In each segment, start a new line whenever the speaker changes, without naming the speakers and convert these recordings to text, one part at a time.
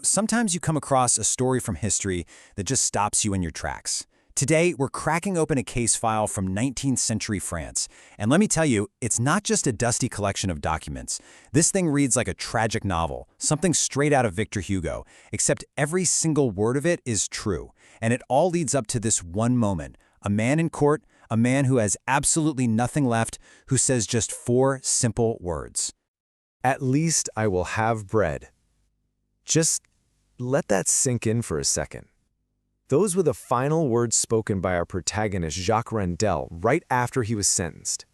Sometimes you come across a story from history that just stops you in your tracks. Today, we're cracking open a case file from 19th century France. And let me tell you, it's not just a dusty collection of documents. This thing reads like a tragic novel, something straight out of Victor Hugo, except every single word of it is true. And it all leads up to this one moment. A man in court, a man who has absolutely nothing left, who says just 4 simple words.
At least I will have bread. Just let that sink in for a second. Those were the final words spoken by our protagonist, Jacques Randel, right after he was sentenced.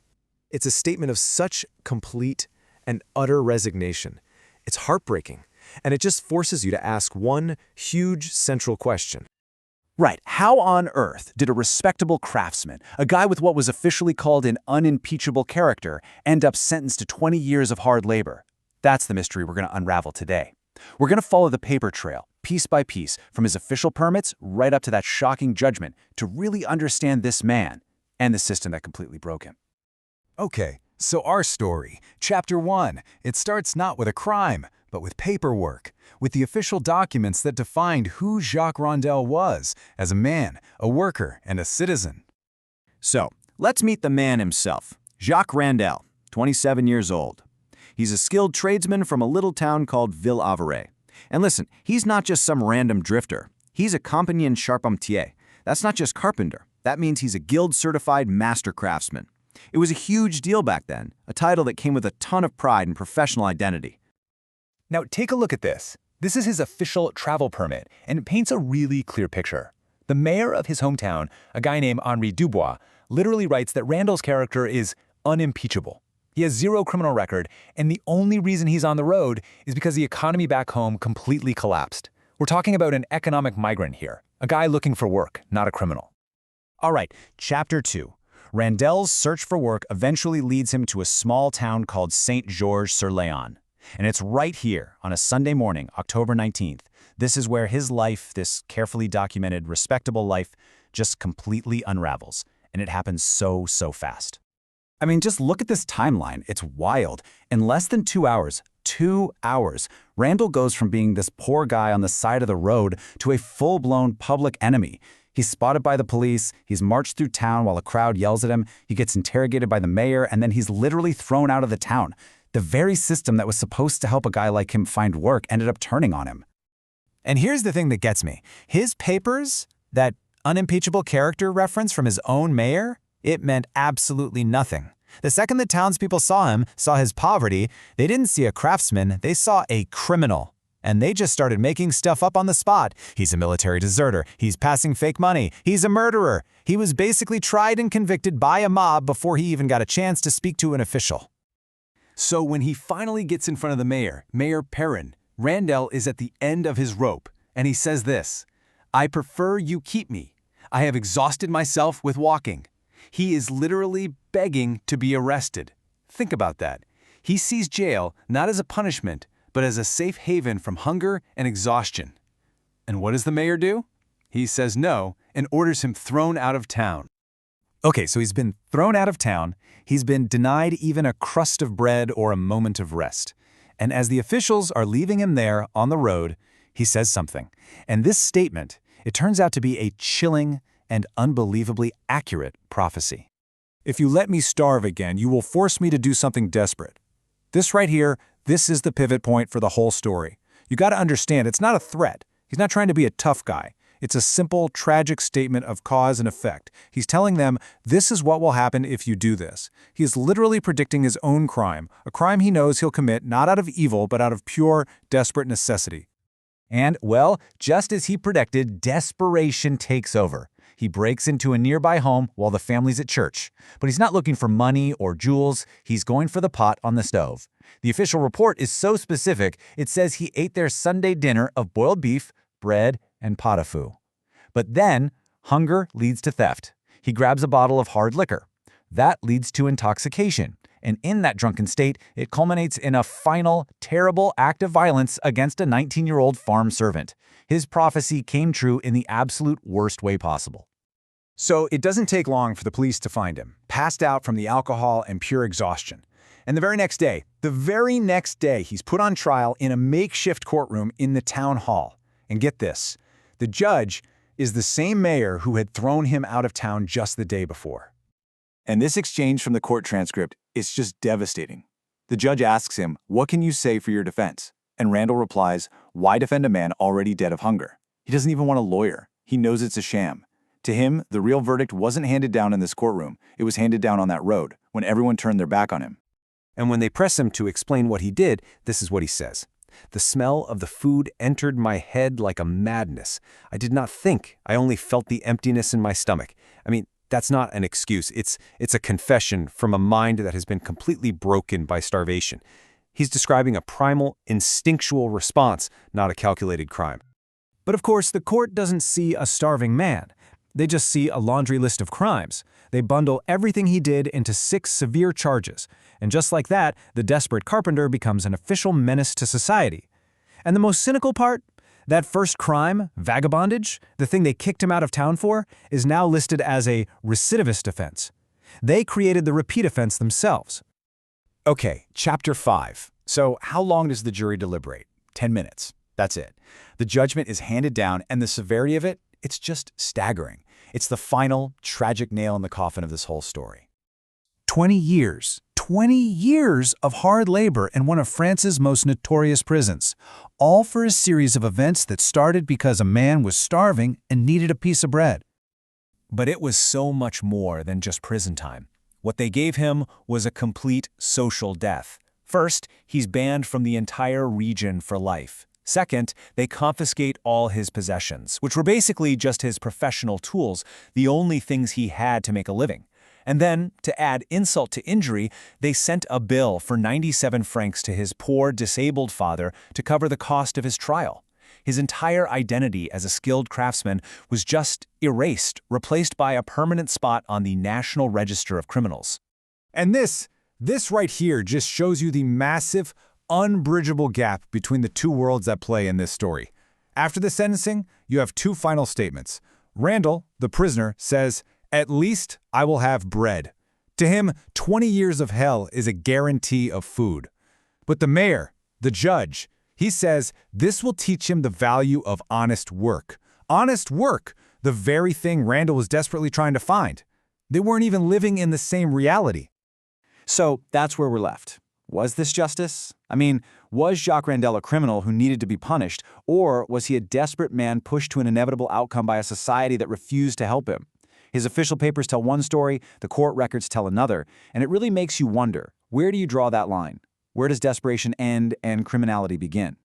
It's a statement of such complete and utter resignation. It's heartbreaking, and it just forces you to ask one huge central question.
Right, how on earth did a respectable craftsman, a guy with what was officially called an unimpeachable character, end up sentenced to 20 years of hard labor? That's the mystery we're going to unravel today. We're going to follow the paper trail, piece by piece, from his official permits right up to that shocking judgment to really understand this man and the system that completely broke him.
Okay, so our story, Chapter 1, it starts not with a crime, but with paperwork, with the official documents that defined who Jacques Randel was as a man, a worker, and a citizen.
So, let's meet the man himself, Jacques Randel, 27 years old. He's a skilled tradesman from a little town called Ville-Avray. And listen, he's not just some random drifter. He's a compagnon charpentier. That's not just carpenter. That means he's a guild-certified master craftsman. It was a huge deal back then, a title that came with a ton of pride and professional identity.
Now take a look at this. This is his official travel permit, and it paints a really clear picture. The mayor of his hometown, a guy named Henri Dubois, literally writes that Randel's character is unimpeachable. He has 0 criminal record, and the only reason he's on the road is because the economy back home completely collapsed. We're talking about an economic migrant here, a guy looking for work, not a criminal.
All right, Chapter 2. Randel's search for work eventually leads him to a small town called Saint-Georges-sur-Laon. And it's right here, on a Sunday morning, October 19th. This is where his life, this carefully documented, respectable life, just completely unravels. And it happens so fast.
I mean, just look at this timeline. It's wild. In less than 2 hours, 2 hours, Randel goes from being this poor guy on the side of the road to a full-blown public enemy. He's spotted by the police, he's marched through town while a crowd yells at him, he gets interrogated by the mayor, and then he's literally thrown out of the town. The very system that was supposed to help a guy like him find work ended up turning on him.
And here's the thing that gets me. His papers, that unimpeachable character reference from his own mayor, it meant absolutely nothing. The second the townspeople saw him, saw his poverty, they didn't see a craftsman, they saw a criminal. And they just started making stuff up on the spot. He's a military deserter, he's passing fake money, he's a murderer. He was basically tried and convicted by a mob before he even got a chance to speak to an official.
So when he finally gets in front of the mayor, Mayor Perrin, Randel is at the end of his rope, and he says this, "I prefer you keep me. I have exhausted myself with walking." He is literally begging to be arrested. Think about that. He sees jail not as a punishment, but as a safe haven from hunger and exhaustion. And what does the mayor do? He says no and orders him thrown out of town.
Okay, so he's been thrown out of town, he's been denied even a crust of bread or a moment of rest. And as the officials are leaving him there on the road, he says something. And this statement, it turns out to be a chilling and unbelievably accurate prophecy. "If you let me starve again, you will force me to do something desperate." This right here, this is the pivot point for the whole story. You got to understand, it's not a threat. He's not trying to be a tough guy. It's a simple, tragic statement of cause and effect. He's telling them, this is what will happen if you do this. He is literally predicting his own crime, a crime he knows he'll commit not out of evil, but out of pure, desperate necessity. And, well, just as he predicted, desperation takes over. He breaks into a nearby home while the family's at church. But he's not looking for money or jewels, he's going for the pot on the stove. The official report is so specific, it says he ate their Sunday dinner of boiled beef, bread, and pot-au-feu. But then, hunger leads to theft. He grabs a bottle of hard liquor. That leads to intoxication. And in that drunken state, it culminates in a final, terrible act of violence against a 19-year-old farm servant. His prophecy came true in the absolute worst way possible. So it doesn't take long for the police to find him, passed out from the alcohol and pure exhaustion.
And the very next day, he's put on trial in a makeshift courtroom in the town hall. And get this, the judge is the same mayor who had thrown him out of town just the day before. And this exchange from the court transcript is just devastating. The judge asks him, "What can you say for your defense?" And Randel replies, "Why defend a man already dead of hunger?" He doesn't even want a lawyer. He knows it's a sham. To him, the real verdict wasn't handed down in this courtroom. It was handed down on that road, when everyone turned their back on him.
And when they press him to explain what he did, this is what he says. "The smell of the food entered my head like a madness. I did not think. I only felt the emptiness in my stomach." I mean, that's not an excuse. It's a confession from a mind that has been completely broken by starvation. He's describing a primal, instinctual response, not a calculated crime.
But of course, the court doesn't see a starving man. They just see a laundry list of crimes. They bundle everything he did into 6 severe charges. And just like that, the desperate carpenter becomes an official menace to society. And the most cynical part? That first crime, vagabondage, the thing they kicked him out of town for, is now listed as a recidivist offense. They created the repeat offense themselves.
Okay, Chapter 5. So how long does the jury deliberate? 10 minutes. That's it. The judgment is handed down, and the severity of it, it's just staggering. It's the final, tragic nail in the coffin of this whole story.
20 years. 20 years of hard labor in one of France's most notorious prisons, all for a series of events that started because a man was starving and needed a piece of bread.
But it was so much more than just prison time. What they gave him was a complete social death. First, he's banned from the entire region for life. Second, they confiscate all his possessions, which were basically just his professional tools, the only things he had to make a living. And then, to add insult to injury, they sent a bill for 97 francs to his poor, disabled father to cover the cost of his trial. His entire identity as a skilled craftsman was just erased, replaced by a permanent spot on the National Register of Criminals.
And this right here just shows you the massive, unbridgeable gap between the two worlds at play in this story. After the sentencing, you have 2 final statements. Randel, the prisoner, says, "At least I will have bread." To him, 20 years of hell is a guarantee of food. But the mayor, the judge, he says this will teach him the value of honest work. Honest work, the very thing Randel was desperately trying to find. They weren't even living in the same reality.
So that's where we're left. Was this justice? I mean, was Jacques Randel a criminal who needed to be punished, or was he a desperate man pushed to an inevitable outcome by a society that refused to help him? His official papers tell one story, the court records tell another, and it really makes you wonder, where do you draw that line? Where does desperation end and criminality begin?